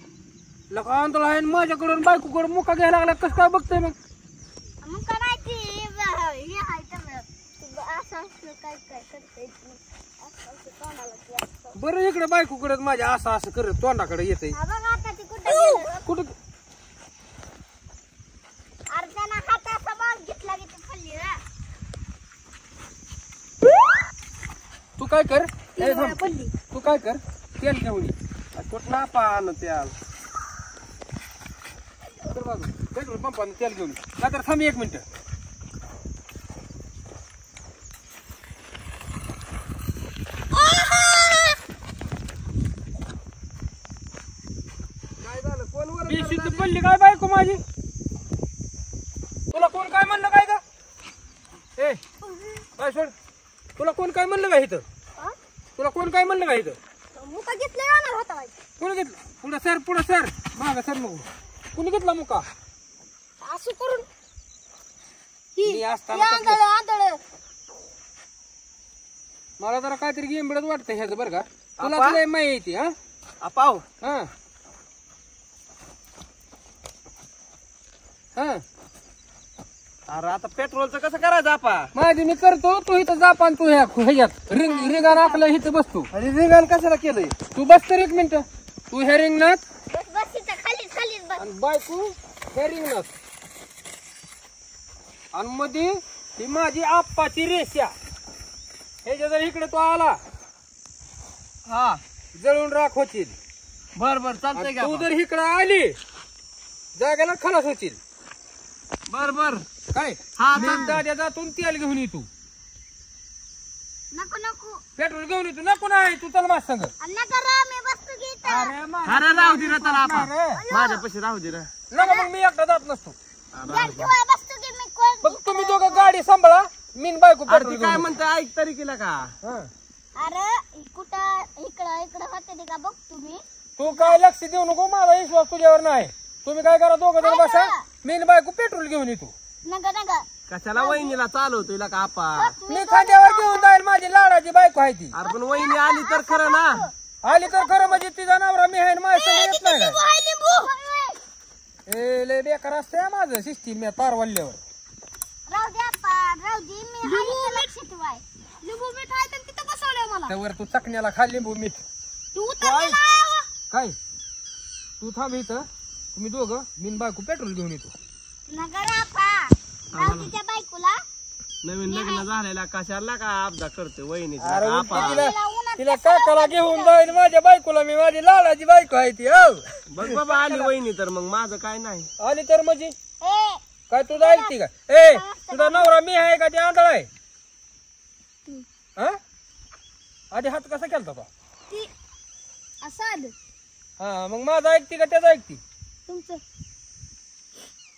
लका आंदोलन आहे माझ्याकडून बायकोकडून मुका घ्यायला लागला कसं काय बघतोय मग मग करायची हे आहे तर असं असलं काय काय करता येत नाही. असं तोंडाला ते असतं. बरं इकडे बायकोकडे माझ्या असं असं करत तोंडाकडे येते हा बघा आता ती कुठं गेलं? कुठं अर्ध्यानं हात असा बाग घेतला की ती खाल्ली रे. तू काय कर ए, थांब. पडली. तू काय कर तेल घेऊन ये कुठं आपा आण त्याला कर बाजू. पेट्रोल पंपानं तेल घेऊन ये नाहीतर थांब 1 मिनिट काय झालं कोण वर बेशुद्ध पडली काय बायको माझी तुला कोण काय म्हणलं काय का ए काय सोड तुला कोण काय म्हणलं का इथं हा? तुला कोण काय म्हणलं का इथं मुका घेतलं जाणार होता बाई. कोणी घेतलं पुढे सर माग सर मग कुणी घेतला मुका असं करून मी असताना आंधळ कसलं- आंधळ मला जरा काहीतरी गेम बिडत वाटतं ह्याचं बरं का तुला आपा? लय माहिती हा आपाव हा हा अरे आता पेट्रोलचं कसं करायचं आपा माझी मी करतो तू इथं जा पान तू ह्याच्यात रिंगा राखलं इथं बसतो आणि रिंगण कशाला केलंय तू बस तर 1 मिनिट तू ह्या रिंगणात बस बस इथं खालीच खालीच बस. आणि बायको ह्या रिंगणात आणि मध्ये ही माझी आप्पाची रेषा ह्याच्या जर इकडे तो आला हा जळून राख होतील बर बर चालतंय आणि का तू जर इकडे आली जागेला खलास होतील बर बर काय हा, मी चालतंय. दाद्या जातून तेल घेऊन येतो नको नको पेट्रोल घेऊन येतो नको नाही तू चल माझ संग आणि नका रा, मी बसतो की इथं. अरे राहू दे रे त्याला आपा माझ्या पैसे राहू दे रे नको मग मी एकटा जात नसतो गॅसशिवाय बसतो की मी कोण बघ तुम्ही दोघं गाडी सांभाळा मीन बायको अरे पेट्रोल ती घेऊन काय येतो. म्हणते ऐक तरी केला का हा. अरे कुठं इकडं इकडं होते ते का बघ तुम्ही तू काय लक्ष देऊ नको, माझा विश्वास तुझ्यावर नाही. तुम्ही काय करा, दोघं जण बसा, मी न बायको पेट्रोल घेऊन येतो. नका नका कशाला वहिनीला चालवतोय का आपा? मी खांद्यावर घेऊन जाईल, माझी लाडाची बायको आहे ती. अरे पण वहिनी आली तर खरं ना. आली तर खरं म्हणजे तिचा नवरा मी आहे न माझ्या संग येत नाही काय? ए लय बेकार असतंय माझं सिस्टीम मी तारवल्ल्यावर. राहू दे आपण राहू दे मी आहे लक्ष ठेवाय लिंबू मीठ आहे तर तिथं बसवलंय मला त्यावर तू चकण्याला खा लिंबू मीठ. तू उतरलेला आहे काय तू थांब इथं, तुम्ही दोघं मी न बायको पेट्रोल घेऊन येतो. नका रापा राहू दे त्या बायकोला नवीन लग्न झालेला कशाला का अपघात करते वहिनी अरे आपा? तिला काकाला घेऊन जाईन माझ्या बायकोला, मी माझी लाडाची बायको आहे ती. हो बघ बाबा आली वहिनी तर मग माझं काय नाही. आली तर म्हणजे ए काय तुझं ऐकते का? ए तुझा नवरा मी आहे का ते आंधळ आहे? हा आधी हात कसा केलता बा? ती असं आलं हा मग माझं ऐकते का त्याचं ऐकते? तुमचं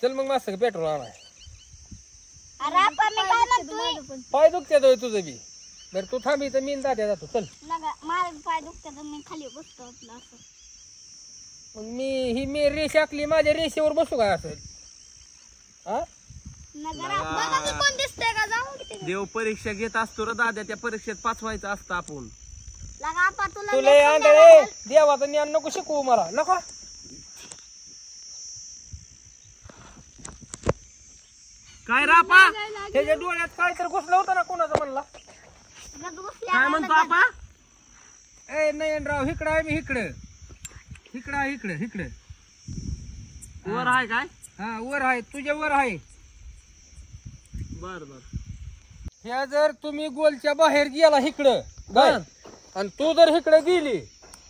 चल मग मस्त पेट्रोल आणाय. अरे आपण मी काय म्हणतोय पाय दुखते तुझं बी. बरं तू थांबी तर मी न दाद्या जातो. चल नका माझे पाय दुखतात मी खाली बसतो आपलं असं. मग मी रेष आखली, माझ्या रेषेवर बसू काय असं? हा नका राप बघा की कोण दिसतंय का जाऊ किती देव परीक्षा घेत असतो रे दाद्या, त्या परीक्षेत पास व्हायचं असतं आपण. लगा आपण तुला तुला हे आंधळे देवाचं ज्ञान नको शिकवू मला. नको काय रापा त्याच्या डोळ्यात काय तर घुसलं होतं ना कोणाचं म्हणला. काय म्हणतो आपा? ए नाही राव इकडं आहे, मी इकडं इकडं आहे, इकडं इकडं वर आहे काय? हा वर आहे, तुझ्या वर आहे. बर बर. ह्या जर तुम्ही गोलच्या बाहेर गेला इकडं बर आणि तू जर इकडे गेली,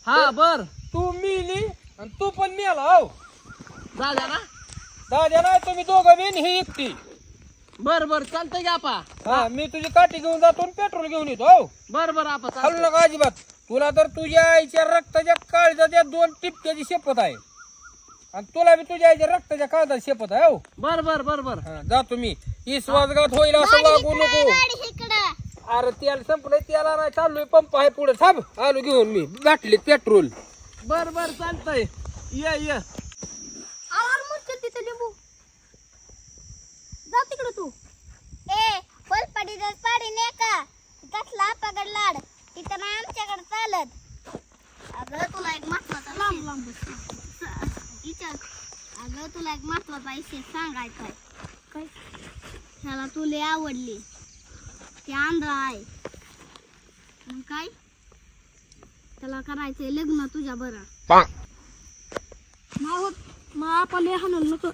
हा बर. तू मिली आणि तू पण मिळाला. हो झाल्या ना? दाद्या नाही, तुम्ही दोघं बिन ही एकटी. बर बर चालतंय की आपा. हा मी तुझी काठी घेऊन जातो आणि पेट्रोल घेऊन येतो. हो बर बर आपा हलू नका अजिबात. तुला तर तुझ्या आईच्या रक्ताच्या काळजाच्या 2 टिपक्याची शपथ आहे आणि तुला बी तुझ्या आईच्या रक्ताच्या काळजाची शपथ आहे. हो बर बर बर बर. हा जातो मी. विश्वासघात होईल असं वागू नको. इकडं अरे तेल संपलंय, त्याला नाही चाललोय, पंप आहे पुढे. थांब आलो घेऊन मी बाटलीत पेट्रोल. बर बर चालतंय. ये आवार मस्त तिथे लिंबू जा तिकडं तू. ए पलपडी जर पाडी ने का कसला पगड लाड तिथं नाही आमच्याकडे चालत. अगं तुला एक महत्वाचा लांब लांब अगं तुला एक महत्वाचा विषय सांगायचा आहे. काय ह्याला तुला आवडली ते आंधळा आहे मग काय त्याला करायचंय लग्न तुझ्या बरं. मग आपण हाणून नको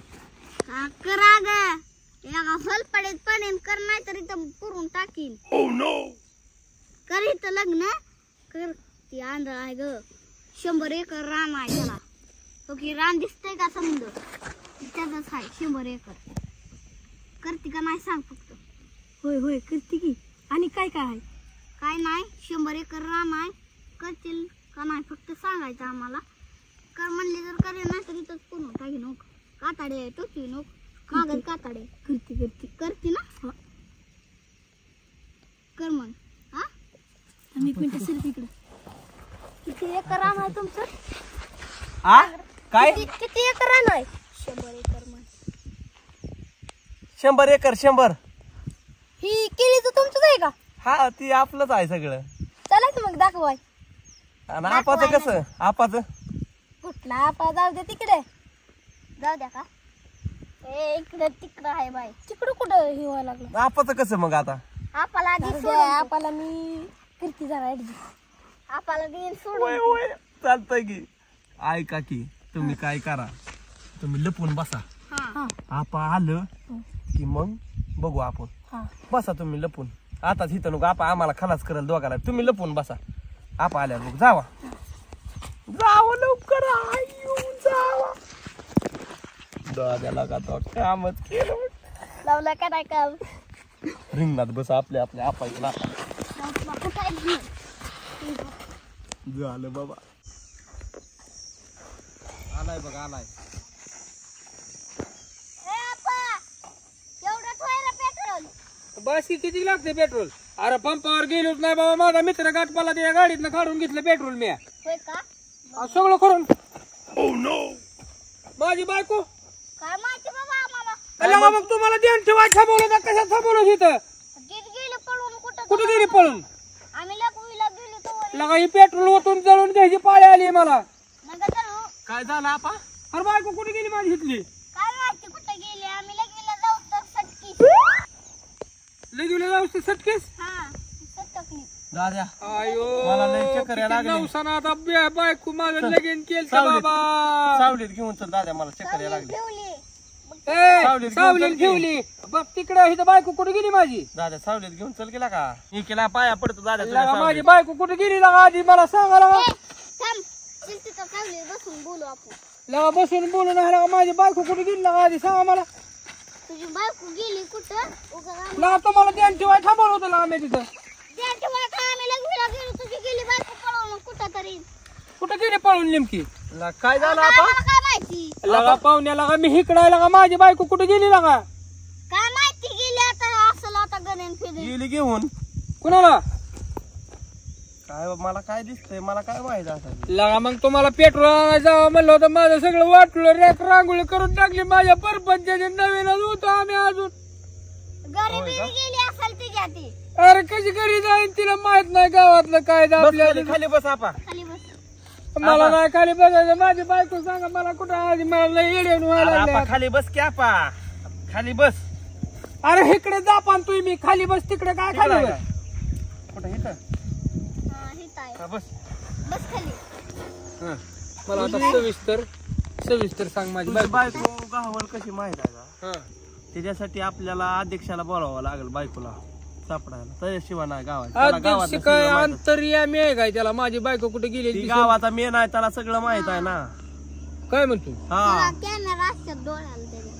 करा ग एका फलपडीत पडेन कर नाही तर इथं पुरून टाकीन. कर इथं लग्न कर. ती आंधळ आहे ग 100 एकर रान आहे त्याला. तो की रान दिसतंय का समज त्याच आहे 100 एकर. करते का नाही सांग फक्त. होय होय करते की. आणि काय काय आहे? काय नाही 100 एकर रान आहे. करतील का नाही फक्त सांगायचं आम्हाला. कर म्हणले तर करेल नाही तर इथंच पुरून टाकी नको. काताडे आहे टोची नको कागद काताडे. करते करते करते ना कर मग. हा आम्ही एक मिनिट सर तिकडे. किती एकर रान आहे तुमचं? काय? किती एकर रान आहे? 100 एकर मग. 100 एकर 100. ही केळीचं तुमचंच आहे का? हा ती आपलंच आहे सगळं. चला की मग दाखवाय. आणि आपाचं कसं? आपाचं कुठला आपा जाऊ दे तिकडे. जाऊ द्या का? ए इकडे तिकडं आहे बाई. तिकडं कुठं हे व्हायला लागलं? आपाचं कसं मग आता? आपाला आधी जाऊ दे, सोडून आपाला मी करते जरा ऍडजस्ट. आपाला देईन होय सोडून. होय चालतंय की. ऐका की तुम्ही काय करा, तुम्ही लपून बसा. हा आपा आलं की मग बघू आपण. हा बसा तुम्ही लपून. आताच इथं नको, आपा आम्हाला खलास करेल दोघाला. तुम्ही लपून बसा. आपा आल्या मग जावा जावा लवकर. आयु जावा. दाद्याला का तो कामच केलं. लावला का नाही काम? रिंगणात बस आपल्या आपल्या आपायला. कुठं आहे? झालं बाबा. आलाय बघ आलाय. ए आपा एवढं ठेवायला पेट्रोल. बाशी किती लागते पेट्रोल? अरे पंपावर गेलोच नाही बाबा. माझा मित्र गाठपाला त्या गाडीतनं काढून घेतलं पेट्रोल मी. होय का? सगळं करून माझी बायको काय माहिती बाबा आम्हाला लगा मग तुम्हाला ध्यान ठेवायचं थांबवलं का कशात थांबवलं तिथं तीच गेली पळून कुठं कुठं गेली पळून आम्ही लघवीला गेलो तो लगा ही पेट्रोल ओतून जळून घ्यायची पाळी आली मला नका जाऊ काय झालं आपा अरे बायको कुठे गेली माझी इथली काय माहिती कुठं गेली आम्ही लघवीला जाऊ तर सटकी लगेच जाऊ सटकेस हा सटकली दाद्या आयो मला लय चक्कर यायला लागली. नवसाना आता बायको माझं लगीन केलं सावलीत. बाबा सावलीत घेऊन चल दाद्या मला चक्कर यायला लागली ठेवली ए, सावलीला ठेवली बघ तिकडे इथं बायको कुठे गेली माझी दाद्या सावलीत घेऊन चल केला का ही केला पाया पडतो दाद्या तुझ्या लगा माझी सावलीत. बायको कुठे गेली लगा आधी मला सांगा लगा थांब चल तिथं ठेवली बसून बोलू आपण लगा बसून बोलू नाही लगा माझी बायको कुठे गेली लगा आधी सांगा मला तुझी बायको गेली कुठं उगा लगा तुम्हाला ध्यान ठेवाय थांबवलं होतं लगा मी तिथं त्यांच्या वाटा आम्ही लघवीला गेलो तुझी गेली बायको पळवून कुठं तरी कुठे गेली पळून नेमकी ला, काय झालं आपा आम्हाला काय माहिती लगा पाहुण्या लगा मी हिकडाय लगा माझी बायको कुठे गेली लगा काय माहिती गेली आता असलं आता गणेन फिरेन गेली घेऊन कुणाला काय मला काय दिसतंय मला काय माहित असं लगा मग तुम्हाला पेट्रोल आणायला जावं म्हणलं होतं माझं सगळं वाटलं रॅक रांगोळी करून टाकली माझ्या परपंचाने नवीनच होतो आम्ही अजून गरीबी गेली असेल तिच्या ती अरे कशी घरी जाईन तिला माहित नाही गावातलं काय बस आपल्या खाली, खाली बस आपा खाली बस मला नाही खाली बसायचं माझी बायको सांगा मला कुठं आधी मला लय येडे व्हायला अरे लागले. आपा खाली बस की आपा खाली बस अरे इकडे जा पण तुम्ही खाली बस तिकडे काय खाली तिकडं बस आहे कुठं इथं हा हित आहे हा, बस बस खाली मला आता सविस्तर सांग माझी तुझी बायको बायको गावावर कशी माहित आहे का हा. त्याच्यासाठी आपल्याला अध्यक्षाला बोलावं लागेल बायकोला सापडायला त्याशिवाय नाही गावात त्याला गावातलं अध्यक्ष काय सगळं माहित आहे. अंतर्यामी आहे काय त्याला माझी बायको कुठे गेली ती ती गावाचा मेन आहे त्याला सगळं माहित आहे ना काय म्हणतो हा कॅमेरा असतात डोळ्याला त्याला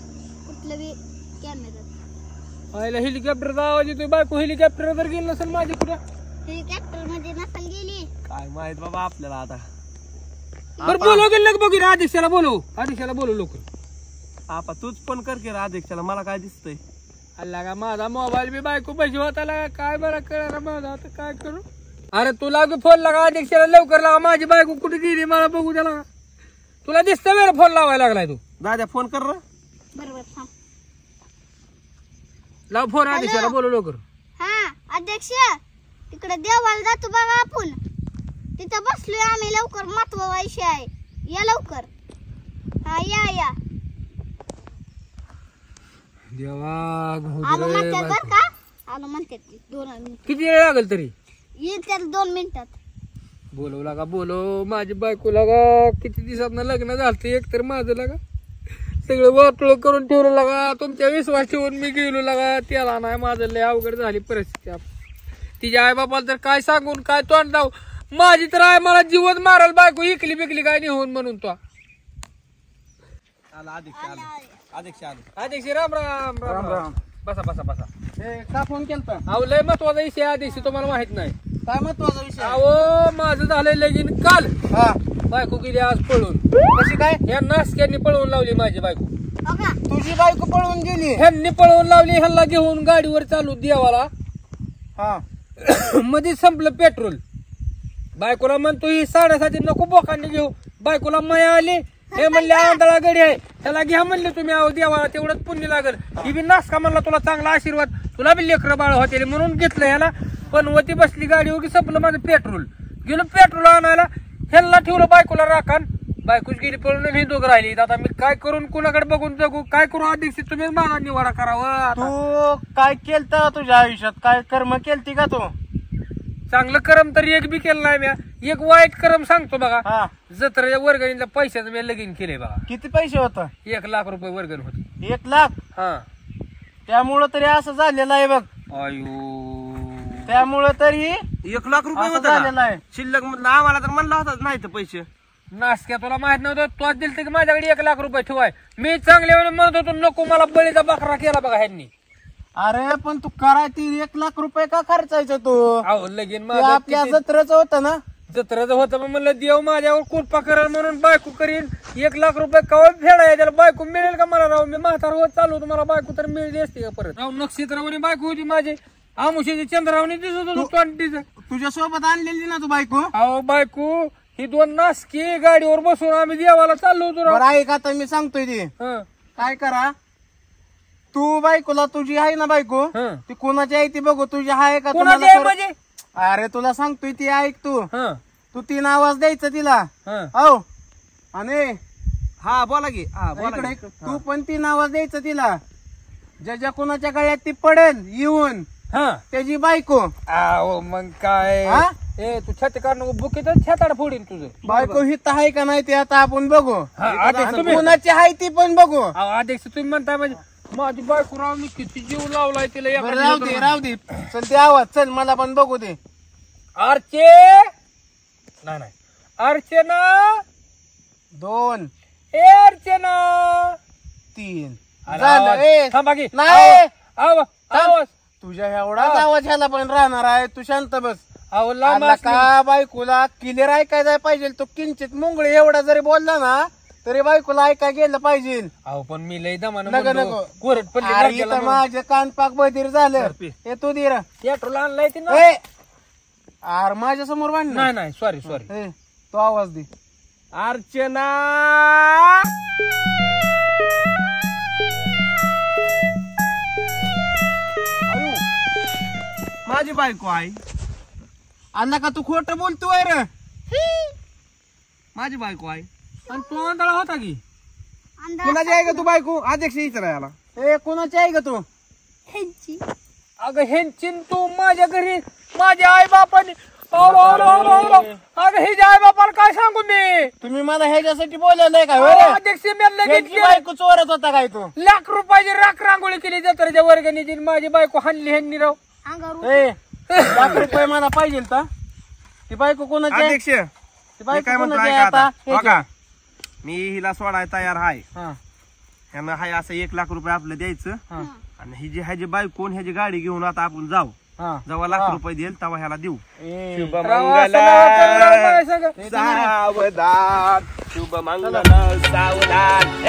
कुठलं बी कॅमेरा आईला हेलिकॉप्टरचा आवाज येतोय बायको हेलिकॉप्टर जर गेली नसेल माझी कुठं हेलिकॉप्टर मध्ये नसेल गेली काय माहित बाबा आपल्याला आता बरं बोलव गेलं बघू रे अध्यक्षाला बोलव लोक आपा तूच पण कर की रे अध्यक्षाला मला काय दिसतंय अल्ला का माझा मोबाईल बी बायको पैसे होता लागा काय बरं कळणार माझा आता काय करू अरे तुला फोन लागा अध्यक्षाला लवकर लागा माझी बायको कुठे गेली मला बघू द्या तुला दिसतं वेळ फोन लावायला लागलाय तू दादा फोन कर रे बरोबर थांब लाव फोन अध्यक्षाला बोलव लवकर हा अध्यक्ष तिकडे देवाला जातो बघा आपण तिथं बसलोय आम्ही लवकर महत्वाचा आहे या लवकर हा या देवा आलो म्हणतात बर का आलो म्हणतात ते 2 मिनिट किती वेळ लागेल तरी येईल त्याला 2 मिनिटात बोलव लागा बोलव माझी बायको लागा किती दिवसात लग्न झालं एक तर माझं लागा सगळं वाटोळ करून ठेवलं लागा तुमच्या विश्वास ठेवून मी गेलो लागा त्याला नाही माझं लय अवघड झाली परिस्थिती तिच्या आई बापाला तर काय सांगून काय तोंड दाव माझी तर आहे मला जीवन मारायला बायको इकली बिकली काय निघून म्हणून तो अध्यक्ष अध्यक्ष राम राम राम राम बसा बसा बसा का फोन केलता अहो लय महत्वाचा विषय अध्यक्ष तुम्हाला माहित नाही काय महत्वाचा विषय अहो माझं झालंय लगीन काल हा बायको गेली आज पळून कशी काय या नासक्यांनी पळवून लावली माझी बायको हो का तुझी बायको पळून गेली ह्यांनी पळवून लावली ह्यांना घेऊन गाडीवर चालू देवाला हा मध्ये संपलं पेट्रोल बायकोला म्हणतो ही 7:30 नको बोकांनी घेऊ बायकोला मया आली हे म्हणले आंधळा गडी आहे त्याला घ्या म्हणले तुम्ही अहो देवाला तेवढंच पुण्य लागल ही बी नासका म्हणला तुला चांगला आशीर्वाद तुला बी लेकरं बाळ होते म्हणून घेतलं ह्याला पण वती बसली गाडीवर की संपलं माझं पेट्रोल गेलो पेट्रोल आणायला ह्यांना ठेवलं बायकोला राखान बायकोच गेली पळून ही दोघं राहिली आता मी काय करून कुणाकडे बघून जगू काय करू अध्यक्ष तुम्ही माझा निवाडा करावं तू काय केलत तुझ्या आयुष्यात काय कर्म केलती का तू चांगलं कर्म तर एक बी केलं नाही मी एक वाईट कर्म सांगतो बघा हा जत्रेच्या वर्गणीच्या पैशाचं मी लगीन केले बघा किती पैसे होत 1 लाख रुपये वर्गण होती 1 लाख हा त्यामुळं तरी असं झालेलं आहे बघ आयो त्यामुळं तरी 1 लाख रुपये असं होतं झालेलं का? आहे शिल्लक मधलं आम्हाला तर म्हणला होता नाही तर पैसे नासक्या तुला माहित नव्हतं तोच दिलते की माझ्याकडे 1 लाख रुपये ठेवाय मी चांगले म्हणत होतो नको मला बळीचा बकरा केला बघा ह्यांनी अरे पण तू करायची 1 लाख रुपये का खर्चायचं तू अहो लगीन ते आपल्या जत्रेचं होतं ना जत्राचं होतं मग म्हणलं देव माझ्यावर कृपा करेल म्हणून बायको करीन 1 लाख रुपये कवा फेडाय त्याला बायको मिळेल का मला राव मी म्हातार होत चालू होतो मला बायको तर मिळली असते का परत राव नक्षत्रावणी बायको होती माझी आमुषाची चंद्रावणी दिसत होतो 20 तुझ्या सोबत आणलेली ना तू बायको अहो बायको ही 2 नासकी गाडीवर बसून आम्ही देवाला चाललो होतो राव. बरं ऐक आता मी सांगतोय ते हं, काय करा तू बायकोला तुझी आहे ना बायको हं. ती कोणाची आहे ती बघू तुझी आहे का कोणाची तुम्हाला आहे सर- म्हणजे? अरे तुला सांगतोय ती ऐक तू हं, तू 3 आवाज द्यायचा तिला हं. हो आणि हा बोला की हा बोला इकडे की. तू पण 3 आवाज द्यायचा तिला ज्या कोणाच्या गळ्यात ती पडेल येऊन हं. त्याची बायको आहो मग काय हा? ए तू छाती काढ बुकीतच छाताड फोडीन तुझं. बायको हित आहे का नाही ते आता आपण बघू हा, अध्यक्ष आणि तुम्ही कोणाची आहे ती पण बघू अहो, अध्यक्ष तुम्ही म्हणताय म्हणजे माझी बायको राव मी किती जीव लावलाय तिला एका बरं, राहू दे दिवसात. राहू दे चल ते आवाज चल मला पण बघू दे अर्चे नाही अर्चना 2 ए अर्चना 3 अरे झालं आवाज- ए थांबा की नाही आवाज तुझ्या एवढाच आवाज ह्याला पण राहणार आहे तू शांत बस अहो लांब आला असली- का बायकोला क्लिअर ऐकायला पाहिजे तो किंचित मुंगळे एवढा जरी बोलला ना तरी बायकोला ऐकाय गेलं पाहिजे अहो पण मी लय दमानं नको, म्हणलो. नको. कोरड पडली अरे नाक्याला इथं म्हणून. माझं कान पाक बधीर झालं हे तू दे पेट्रोल आणलाय ते ना अरे माझ्या समोर नाही भांडण नाही सॉरी सॉरी तो आवाज दे अर्चना माझी बायको आहे आला का तू खोट बोलतोय रे माझी बायको आहे आणि तो आंधळा होता की कुणाची आहे का तू बायको अध्यक्ष विचारायला ए कोणाची आहे का तू ह्यांची अगं हेंचिन तू माझ्या घरी माझ्या आई बापाने अगं हिच्या आई बापाला काय सांगू मी तुम्ही मला ह्याच्यासाठी बोलवलंय का होय रे? अध्यक्ष मी लगेच ह्याची बायको चोरत होता काय तू लाख रुपयाची राख रांगोळी केली जत्रेच्या वर्गणीची माझी बायको हाणली ह्यांनी राव अंगावर ए ₹1 मला पाहिजे का ती बायको कोणाची आहे? अध्यक्ष ती मी बायको काय म्हणतो कोणाची ऐका आहे आता आता हो का मी हिला सोडायला तयार आहे हा, ह्यानं हाय असं 1 लाख रुपये आपलं द्यायचं हा, आणि ही जी ह्याची बायको ह्याची गाडी घेऊन आता आपण जाऊ हा. जेव्हा लाख रुपये देईल तेव्हा ह्याला देऊ ए, राव, असं नका करू राव, काय सांगा. सावधान शुभ मंगल सावधान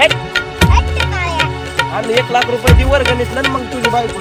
काळ्या आणि 1 लाख रुपये दी वर्गणीतलं आणि मग तुझी बायको